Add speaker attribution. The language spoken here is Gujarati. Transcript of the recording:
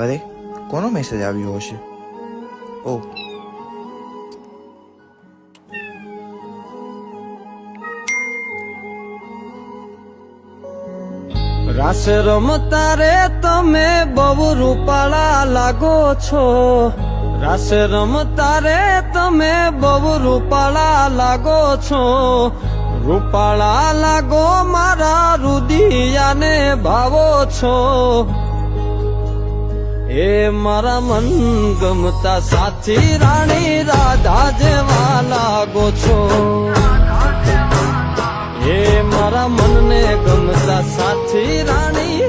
Speaker 1: અરે કોનો મેસેજ આવ્યો હશે? ઓ
Speaker 2: રાસ રમતા રે તમે બહુ રૂપાળા લાગો છો, રાસ રમતા રે તમે બહુ રૂપાળા લાગો છો, રૂપાળા લાગો મારા રુદિયાને ભાવો છો, એ મારા મન ગમતા સાચી રાણી રાધા જેવા લાગો છો, એ મારા મનને ગમતા સાચી રાણી